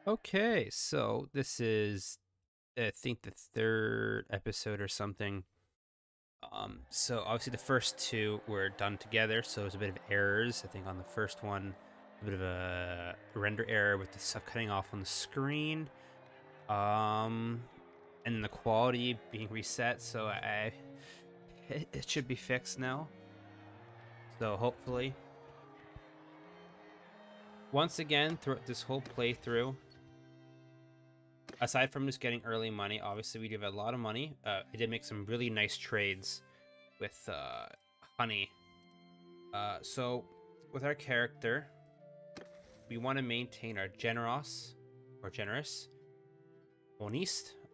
Okay, so this is, I think, the third episode or something. So obviously the first two were done together, so there's a bit of errors. I think on the first one, a bit of a render error with the stuff cutting off on the screen, um, and the quality being reset. So it should be fixed now. So hopefully, once again throughout this whole playthrough, aside from just getting early money, obviously we do have a lot of money. I did make some really nice trades with honey. So with our character, we want to maintain our generous,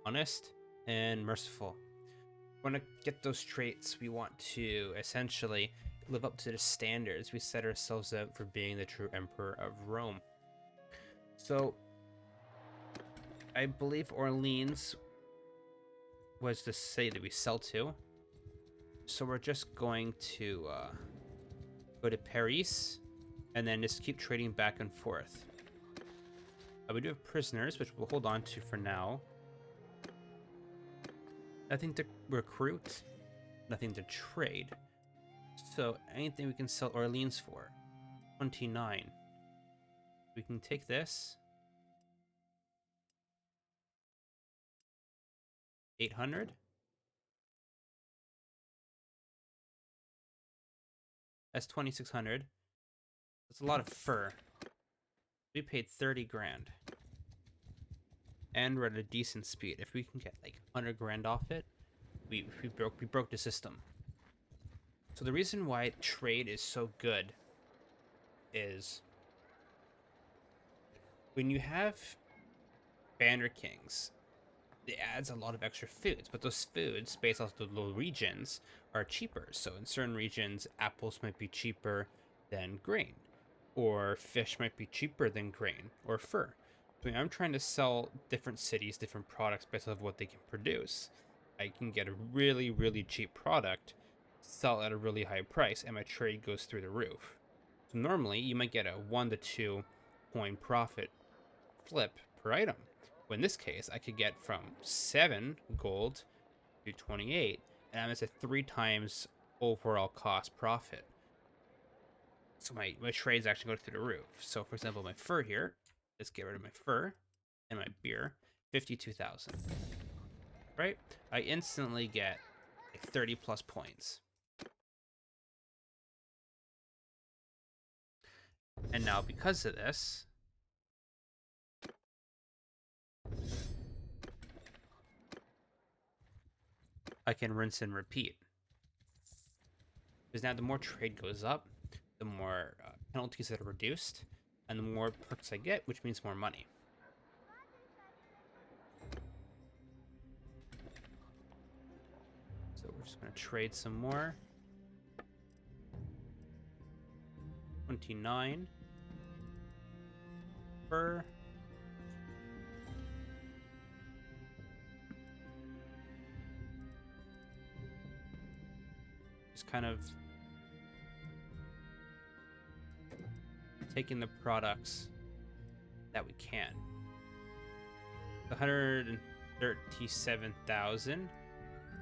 honest, and merciful. We want to get those traits. We want to essentially live up to the standards we set ourselves out for being the true emperor of Rome. So I believe Orleans was the city that we sell to. So we're just going to go to Paris and then just keep trading back and forth. We do have prisoners, which we'll hold on to for now. Nothing to recruit, nothing to trade. So anything we can sell Orleans for. 29. We can take this. 800. That's 2,600. That's a lot of fur. We paid 30 grand. And we're at a decent speed. If we can get like 100 grand off it, we broke the system. So the reason why trade is so good is when you have Banner Kings, it adds a lot of extra foods, but those foods, based off the regions, are cheaper. So in certain regions, apples might be cheaper than grain, or fish might be cheaper than grain, or fur. So I'm trying to sell different cities, different products based off what they can produce. I can get a really, really cheap product, sell at a really high price, and my trade goes through the roof. So normally, you might get a 1 to 2 coin profit flip per item. Well, in this case, I could get from 7 gold to 28, and I'm at 3 times overall cost profit. So my trades actually go through the roof. So for example, my fur here, let's get rid of my fur and my beer, 52,000. Right? I instantly get like 30 plus points. And now because of this, I can rinse and repeat. Because now the more trade goes up, the more penalties that are reduced, and the more perks I get, which means more money. So we're just going to trade some more. 29 fur. Just kind of taking the products that we can. 137,000.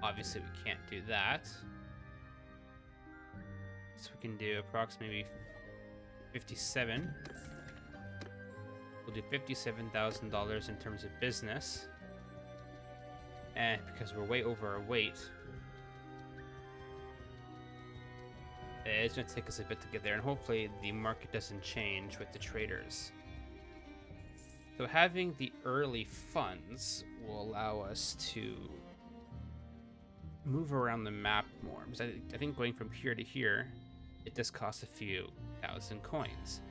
Obviously, we can't do that. So we can do approximately 57. We'll do $57,000 in terms of business. And because we're way over our weight, it's going to take us a bit to get there. And hopefully the market doesn't change with the traders. So having the early funds will allow us to move around the map more. Because I think going from here to here, it does cost a few thousand coins.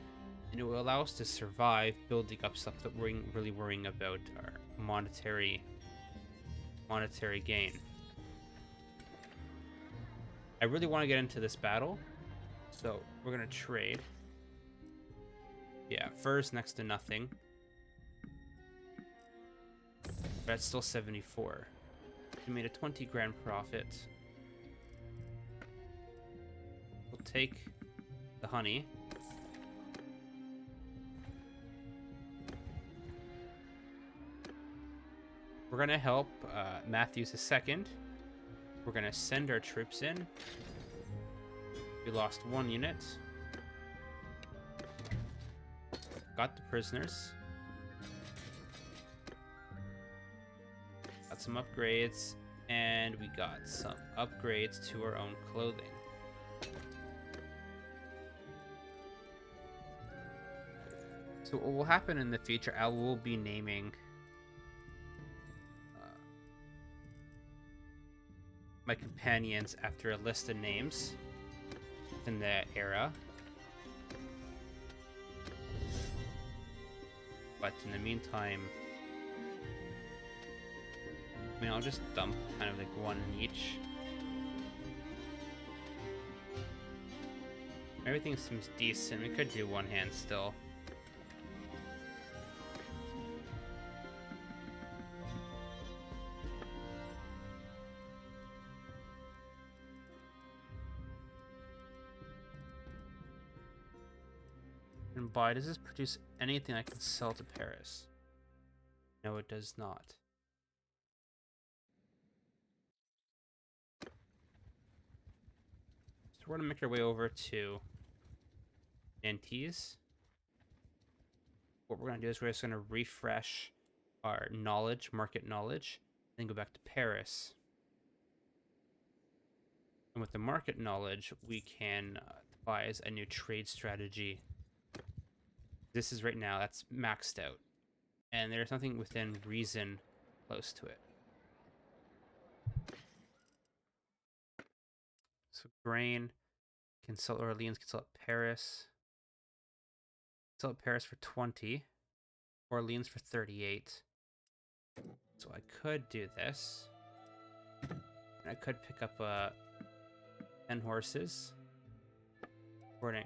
And it will allow us to survive building up stuff that we're really worrying about our monetary gain. I really want to get into this battle, so we're going to trade. Yeah, fur's next to nothing. But it's still 74. We made a 20 grand profit. We'll take the honey. We're gonna help Matthews II. We're gonna send our troops in. We lost 1 unit. Got the prisoners. Got some upgrades. And we got some upgrades to our own clothing. So what will happen in the future, I will be naming my companions after a list of names in the era. But in the meantime, I mean, I'll just dump kind of like 1 in each. Everything seems decent. We could do 1 hand still. And buy, does this produce anything I can sell to Paris? No, it does not. So we're gonna make our way over to Nantes. What we're gonna do is we're just gonna refresh our knowledge, market knowledge, then go back to Paris. And with the market knowledge, we can devise a new trade strategy. This is right now, that's maxed out. And there's nothing within reason close to it. So grain, can sell Orleans, can sell at Paris. Sell at Paris for 20. Orleans for 38. So I could do this. And I could pick up 10 horses. For an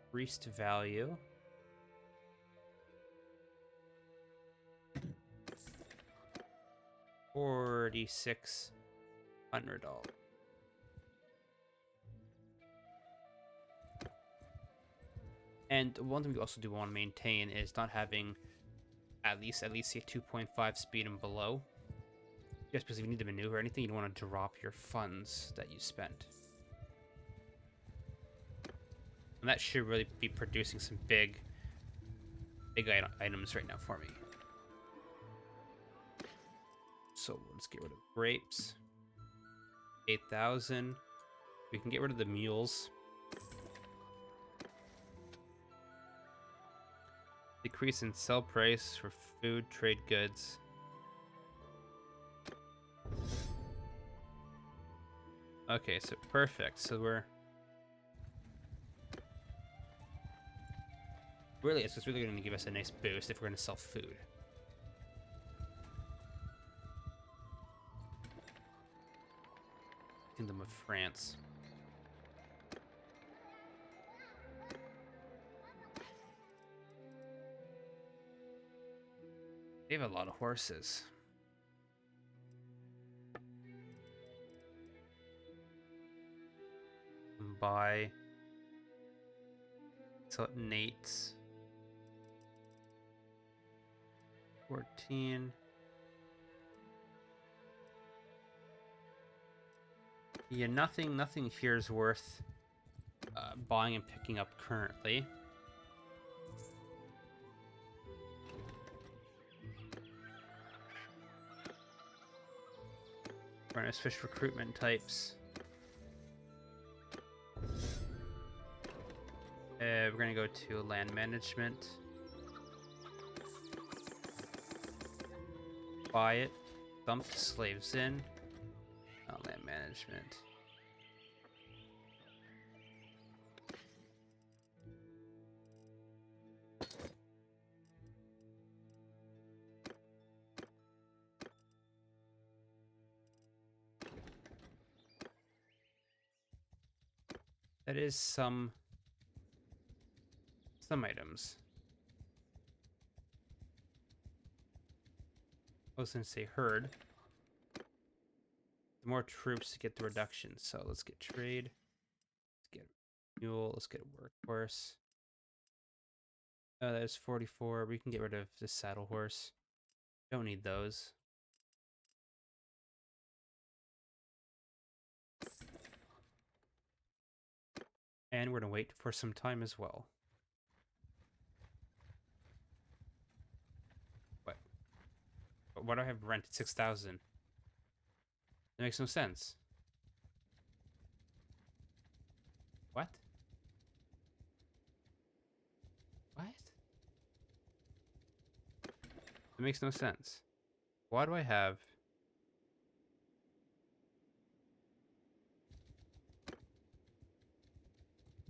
increased value. $4,600. And one thing we also do want to maintain is not having at least a 2.5 speed and below. Just because if you need to maneuver anything, you don't want to drop your funds that you spent. And that should really be producing some big items right now for me. So let's get rid of grapes. 8,000. We can get rid of the mules. Decrease in sell price for food, trade goods. Okay, so perfect. So it's just really going to give us a nice boost if we're going to sell food. Kingdom of France. They have a lot of horses. Buy. So Nate's 14. Yeah, nothing here is worth buying and picking up currently. We're gonna switch recruitment types. We're gonna go to land management. Buy it. Dump the slaves in. Land management. That is some items. I was gonna say herd. The more troops to get the reduction. So let's get trade. Let's get mule. Let's get workhorse. That is 44. We can get rid of the saddle horse. Don't need those. And we're gonna wait for some time as well. What? Why do I have rent at 6,000? That makes no sense. What? What? That makes no sense. Why do I have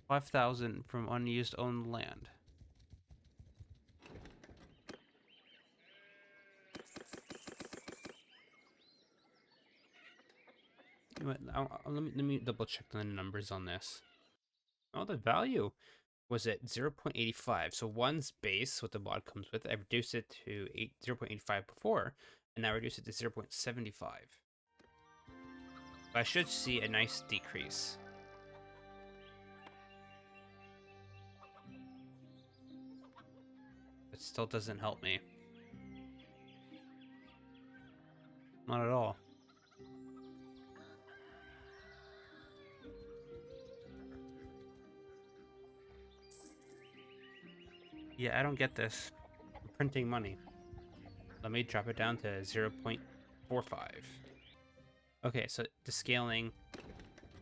5,000 from unused owned land? You know what, let me double check the numbers on this. Oh, the value was at 0.85. So one's base, what the mod comes with, I reduced it to 0.85 before, and now I reduced it to 0.75. I should see a nice decrease. It still doesn't help me. Not at all. Yeah, I don't get this. I'm printing money. Let me drop it down to 0.45. Okay, so the scaling,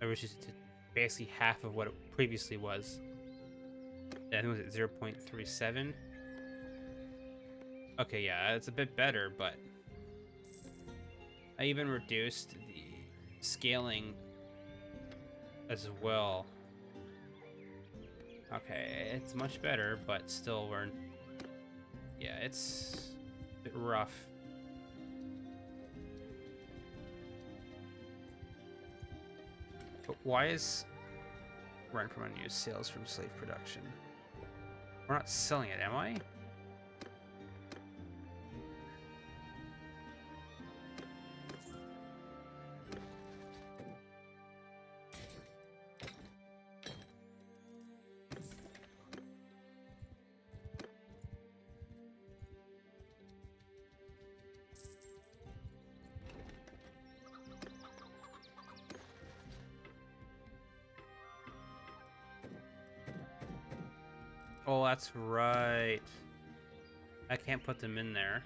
I reduced it to basically half of what it previously was. I think it was at 0.37. Okay, yeah, it's a bit better, but I even reduced the scaling as well. Okay, it's much better, but still yeah, it's a bit rough. But why is rent from unused, sales from slave production? We're not selling it, am I? Oh, that's right. I can't put them in there.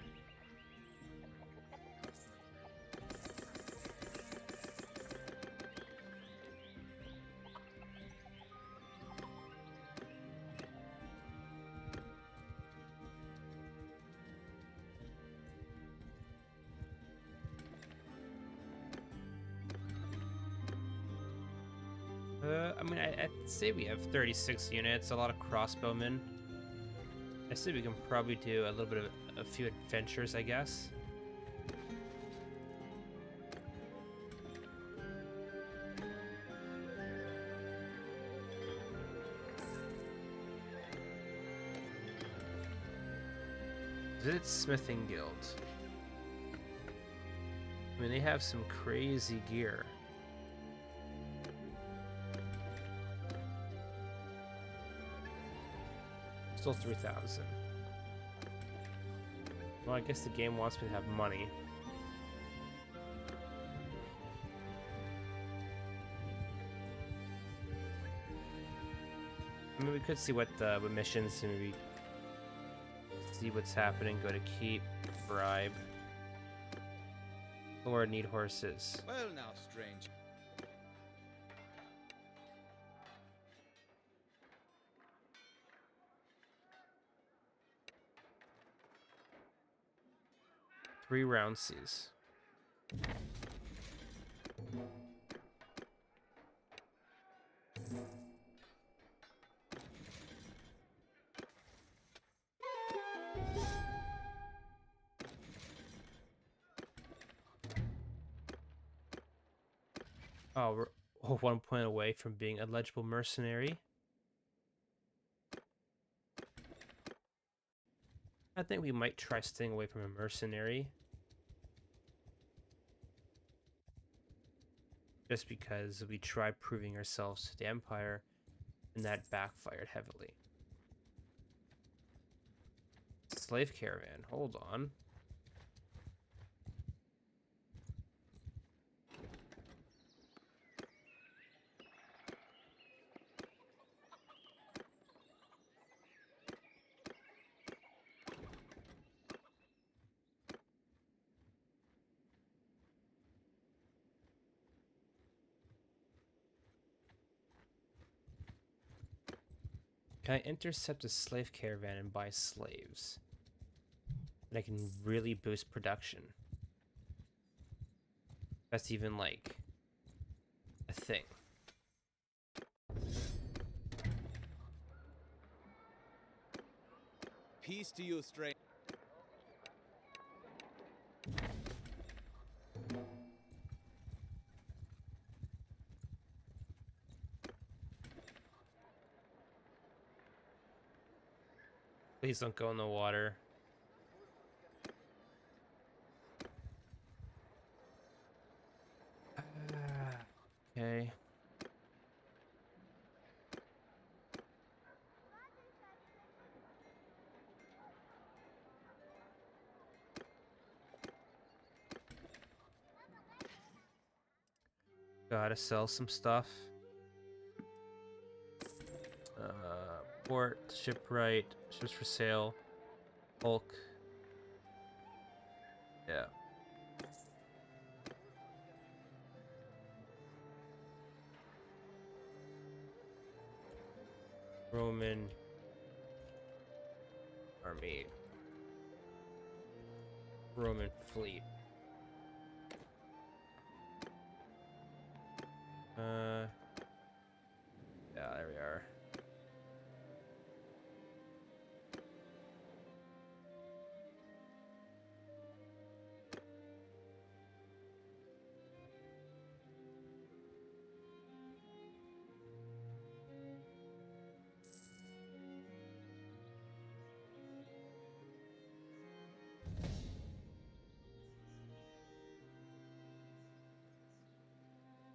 I mean, I'd say we have 36 units, a lot of crossbowmen. I say we can probably do a little bit of a few adventures, I guess. Visit Smithing Guild. I mean, they have some crazy gear. Still 3,000. Well, I guess the game wants me to have money. I mean, we could see what missions, maybe see what's happening. Go to keep, bribe. Lord need horses. Well now, strange. Three roundsies. Oh, we're 1 point away from being a legible mercenary. I think we might try staying away from a mercenary. Just because we tried proving ourselves to the Empire, and that backfired heavily. Slave caravan, hold on. Can I intercept a slave caravan and buy slaves? And I can really boost production. That's even like a thing. Peace to you, stranger. Please don't go in the water. Okay. Gotta sell some stuff. Port, shipwright, ships for sale, bulk. Yeah. Roman army. Roman fleet. Yeah, there we are.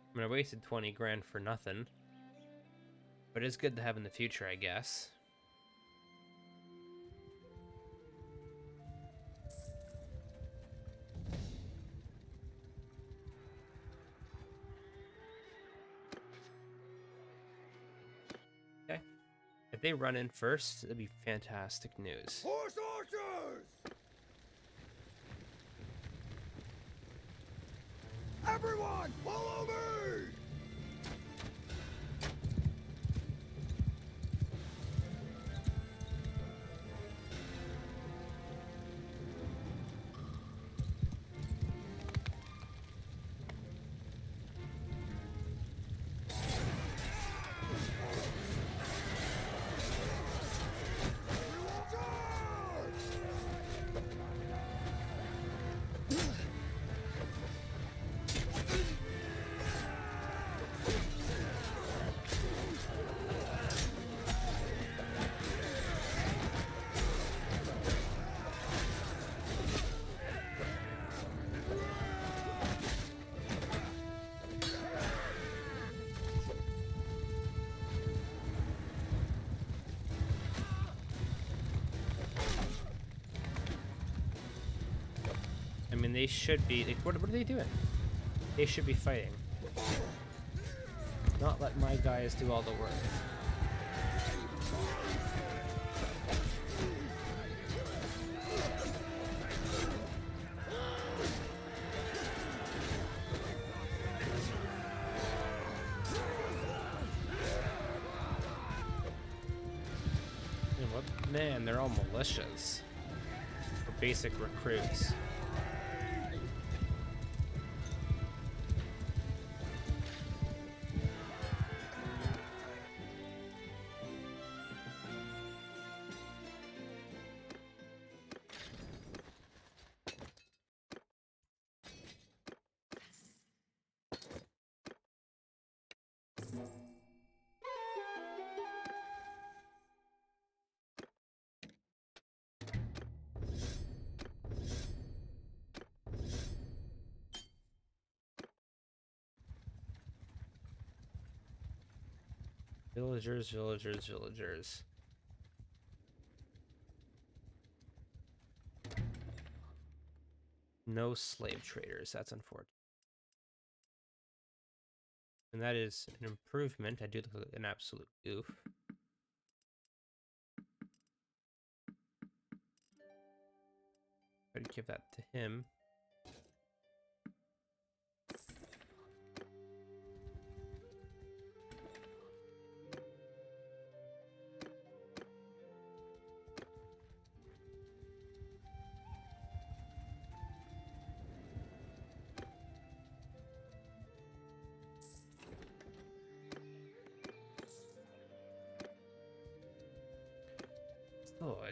I mean, I wasted 20 grand for nothing. But it's good to have in the future, I guess. Okay. If they run in first, it'd be fantastic news. Horse archers! Everyone, follow me! I mean, they should be. Like, what are they doing? They should be fighting. Not let my guys do all the work. Man, they're all militias. Or basic recruits. Villagers, villagers, villagers. No slave traders. That's unfortunate. And that is an improvement. I do look like an absolute goof. I'd give that to him.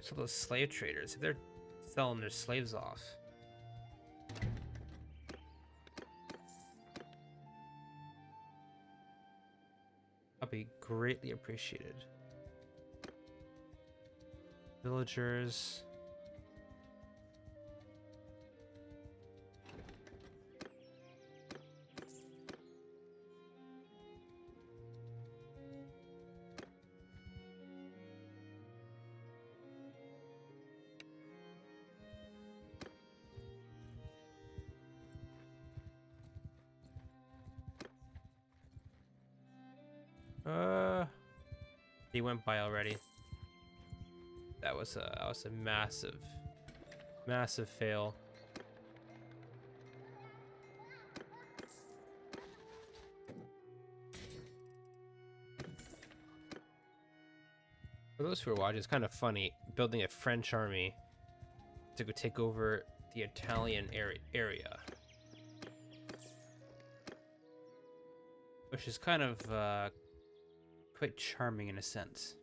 it's all those slave traders. If they're selling their slaves off. I'll be greatly appreciated. Villagers. He went by already. That was a massive, massive fail. For those who are watching, it's kind of funny building a French army to go take over the Italian area, which is kind of quite charming in a sense.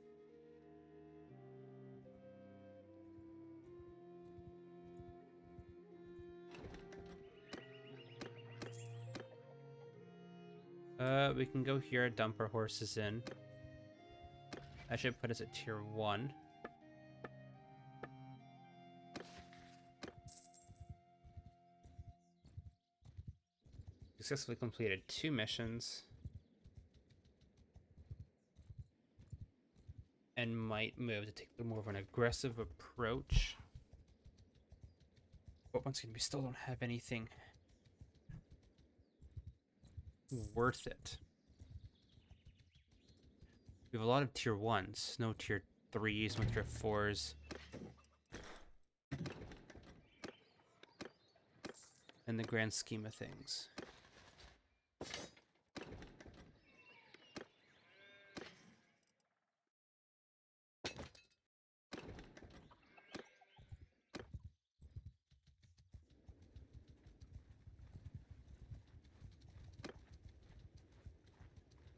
We can go here, dump our horses in. That should put us at tier 1. Successfully completed 2 missions. And might move to take more of an aggressive approach. But once again, we still don't have anything worth it. We have a lot of tier 1s, no tier 3s, no tier 4s. In the grand scheme of things.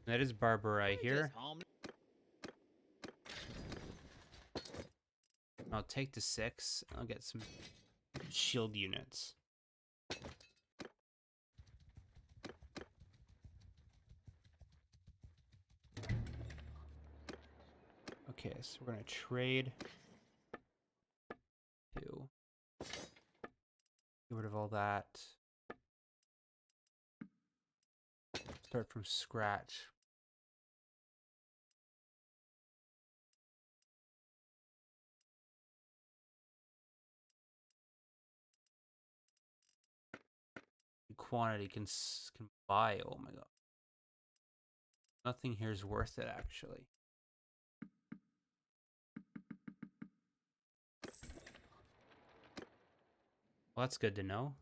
That is Barbara here. I'll take the 6. I'll get some shield units. Okay, so we're gonna trade to get rid of all that. Start from scratch. Quantity can buy. Oh my god. Nothing here is worth it, actually. Well, that's good to know.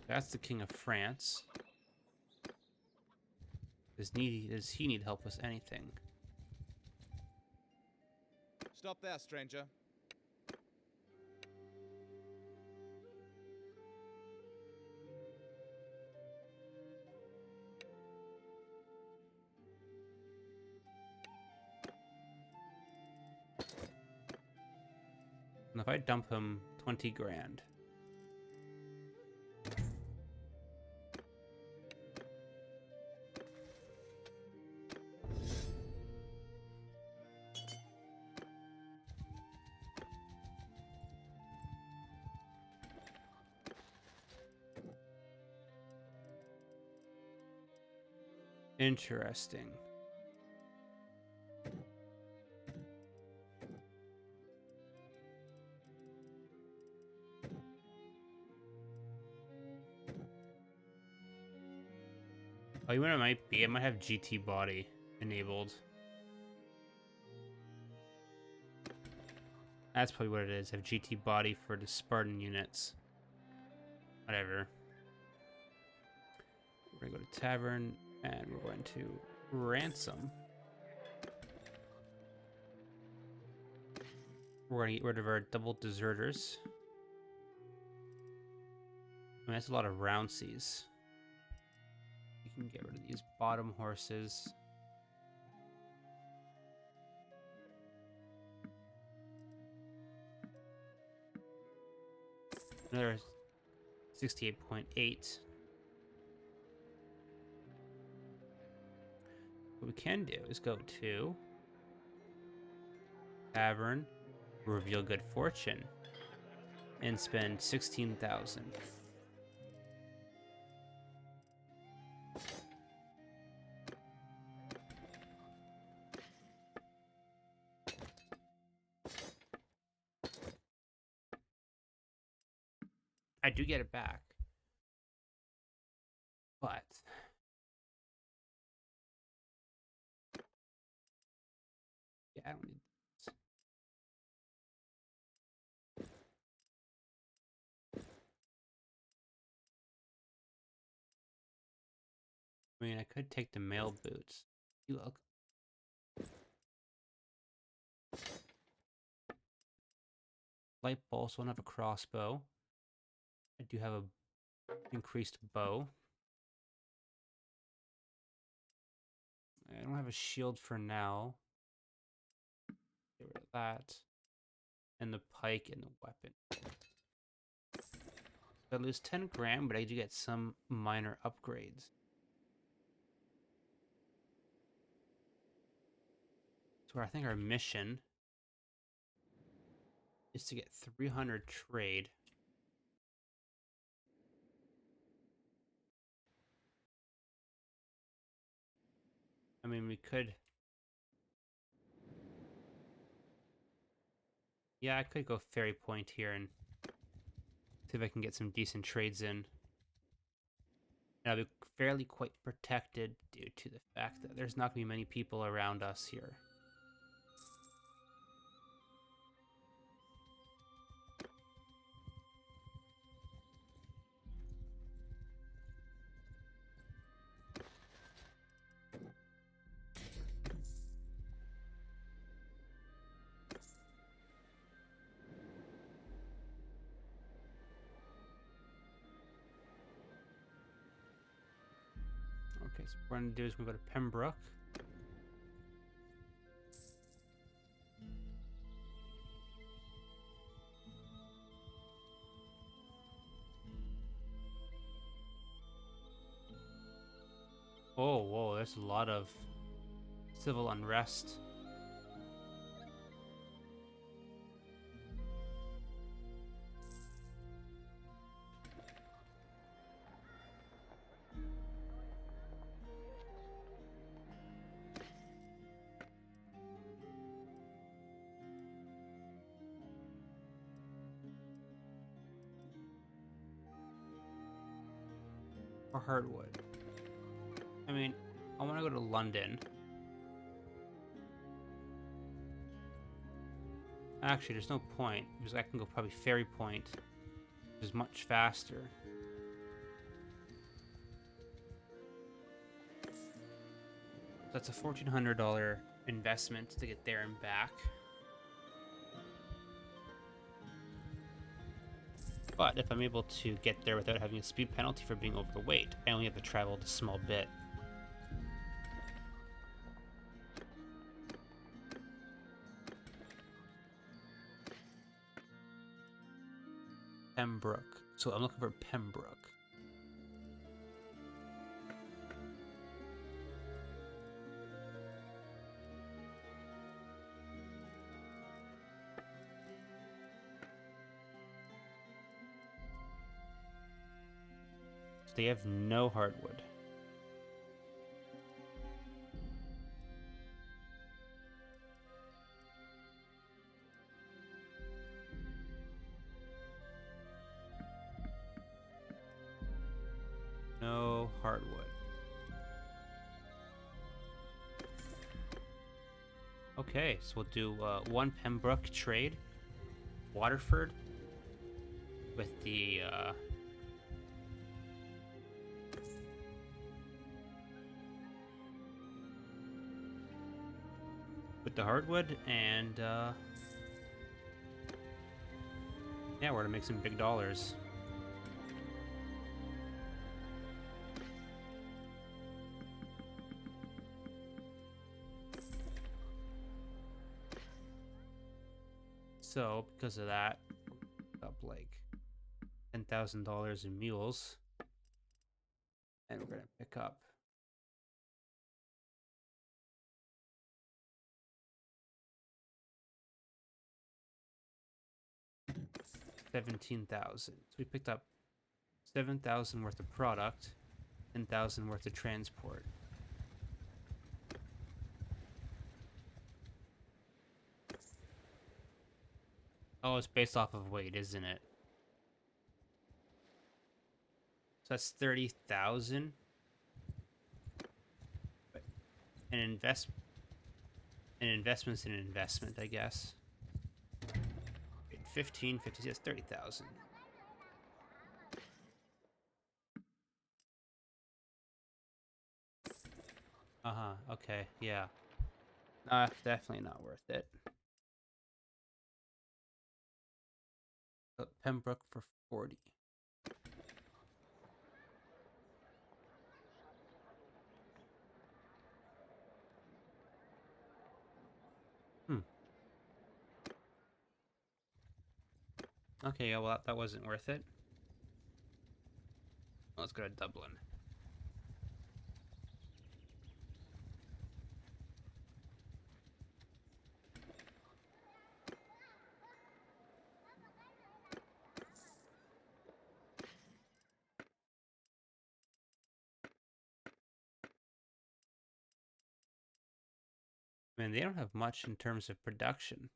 That's the King of France. Does he need help with anything? Stop there, stranger. And if I dump him 20 grand. Interesting. Oh, you know what it might be? I might have GT body enabled. That's probably what it is. I have GT body for the Spartan units. Whatever. We're gonna go to tavern and we're going to ransom. We're gonna get rid of our double deserters. I mean, that's a lot of roundsies. can get rid of these bottom horses. Another 68.8. What we can do is go to Tavern, reveal good fortune, and spend 16,000. I do get it back, but yeah, I don't need this. I mean, I could take the mail boots. You look. Light bolts don't have a crossbow. I do have a increased bow. I don't have a shield for now. Get rid of that. And the pike and the weapon. I lose 10 grand, but I do get some minor upgrades. So I think our mission is to get 300 trade. I mean, we could... Yeah, I could go Ferry Point here and see if I can get some decent trades in. And I'll be fairly quite protected due to the fact that there's not going to be many people around us here. Okay, so what we're going to do is we go to Pembroke. Oh, whoa, there's a lot of civil unrest. Or hardwood. I mean, I want to go to London. Actually, there's no point, because I can go probably Ferry Point, which is much faster. That's a $1,400 investment to get there and back. But if I'm able to get there without having a speed penalty for being overweight, I only have to travel a small bit. Pembroke. So I'm looking for Pembroke. They have no hardwood. No hardwood. Okay, so we'll do one Pembroke trade. Waterford with the hardwood, and yeah, we're gonna make some big dollars. So because of that, up like $10,000 in mules, and we're gonna pick up 17,000. So we picked up 7,000 worth of product, 10,000 worth of transport. Oh, it's based off of weight, isn't it? So that's 30,000. An investment's an investment, I guess. 15, 50, that's 30,000. Uh-huh, okay, yeah. Definitely not worth it. But Pembroke for 40. Hmm. Okay, yeah, well, that wasn't worth it. Let's go to Dublin. Man, they don't have much in terms of production.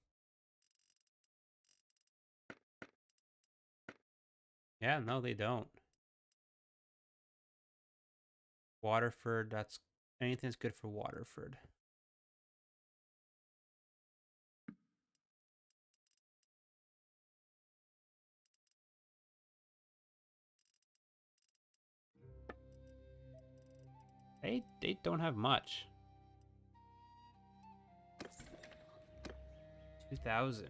Yeah, no, they don't. Waterford, that's anything's good for Waterford. They don't have much. 2,000.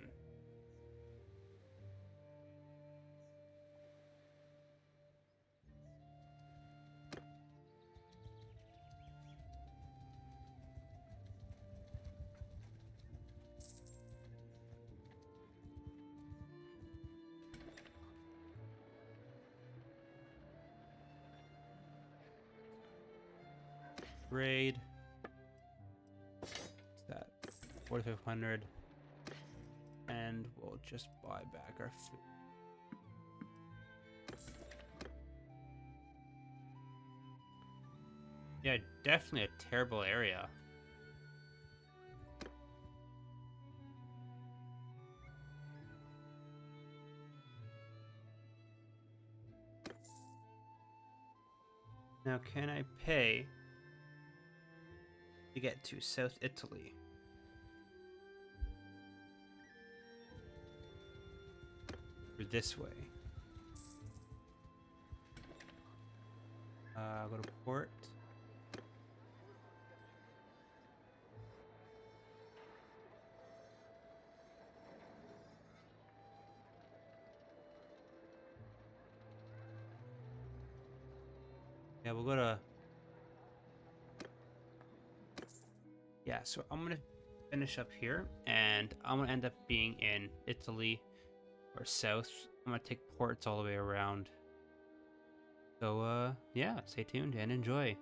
Raid. What's that? 4,500. And we'll just buy back our food. Yeah, definitely a terrible area. Now, can I pay to get to South Italy? Or this way? Go to port. Yeah, we'll go to... Yeah, so I'm going to finish up here, and I'm going to end up being in Italy or south. I'm going to take ports all the way around. So, yeah, stay tuned and enjoy.